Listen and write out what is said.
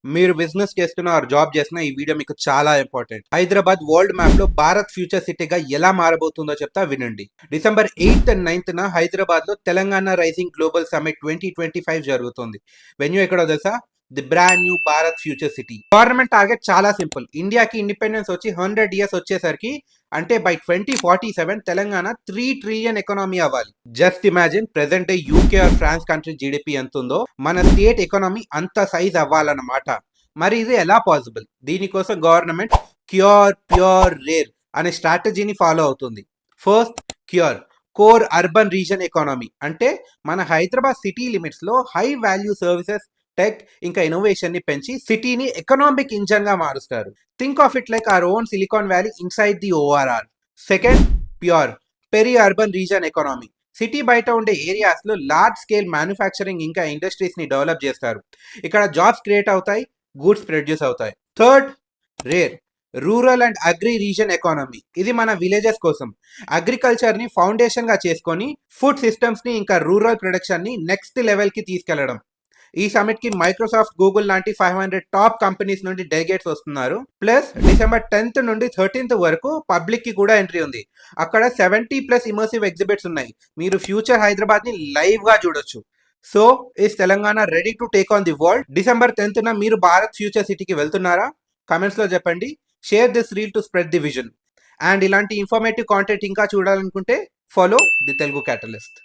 మీరు బిజినెస్ చేస్తున్న are job చేస్తున్న ఈ వీడియో మీకు చాలా ఇంపార్టెంట్. హైదరాబాద్ వరల్డ్ మ్యాప్ లో భారత్ ఫ్యూచర్ సిటీగా ఎలా మారబోతుందో చెప్తా వినండి. December 8th and 9th Hyderabad లో తెలంగాణ రైజింగ్ గ్లోబల్ సమిట్ 2025 జరుగుతుంది. వెన్యూ ఎక్కడో తెలుసా? The brand new Bharat future city. Government target చాలా సింపుల్. ఇండియాకి ఇండిపెండెన్స్ వచ్చి 100 years వచ్చేసరికి, అంటే బై 2047 తెలంగాణ 3 trillion ఎకానమీ అవ్వాలి. Just imagine, present UK or France country GDP ఎంత ఉందో మన స్టేట్ ఎకానమీ అంత సైజ్ అవ్వాలన్నమాట. మరి ఇది ఎలా పాసిబుల్? దీనికోసం గవర్నమెంట్ క్యూర్ ప్యూర్ రేర్ అనే స్ట్రాటజీని ఫాలో అవుతుంది. First, cure core urban reason economy. అంటే మన హైదరాబాద్ సిటీ లిమిట్స్ లో హై వాల్యూ సర్వీసెస్, టెక్ ఇంకా ఇన్నోవేషన్ ని పెంచి సిటీని ఎకనామిక్ ఇంజన్ గా మారుస్తారు. Think of it like our own silicon valley inside the ORR. Second, pure peri urban reason economy. City బయట ఉండే ఏరియాస్ లో లార్జ్ స్కేల్ మ్యానుఫ్యాక్చరింగ్ ఇంకా ఇండస్ట్రీస్ ని డెవలప్ చేస్తారు. ఇక్కడ జాబ్స్ క్రియేట్ అవుతాయి, గూడ్స్ ప్రొడ్యూస్ అవుతాయి. Third, rare rural and agri reason economy. ఇది మన విలేజెస్ కోసం అగ్రికల్చర్ ని ఫౌండేషన్ గా చేసుకొని ఫుడ్ సిస్టమ్స్ ని ఇంకా రూరల్ ప్రొడక్షన్ ని నెక్స్ట్ లెవెల్ కి తీసుకెళ్లడం. ఈ సమిట్ కి మైక్రోసాఫ్ట్, గూగుల్ లాంటి 500 టాప్ కంపెనీస్ నుండి డెలిగేట్స్ వస్తున్నారు. ప్లస్ డిసెంబర్ 10th నుండి 13th వరకు పబ్లిక్ కి కూడా ఎంట్రీ ఉంది. అక్కడ 70+ ఇమర్సివ్ ఎగ్జిబిట్స్ ఉన్నాయి. మీరు ఫ్యూచర్ హైదరాబాద్ ని లైవ్ గా చూడొచ్చు. So is Telangana ready to take on the world? December 10th మీరు భారత్ ఫ్యూచర్ సిటీకి వెళ్తున్నారా? కమెంట్స్ లో చెప్పండి. Share this reel to spread the vision. And ఇలాంటి ఇన్ఫర్మేటివ్ కాంటెంట్ ఇంకా చూడాలనుకుంటే ఫాలో ది తెలుగు క్యాటలిస్ట్.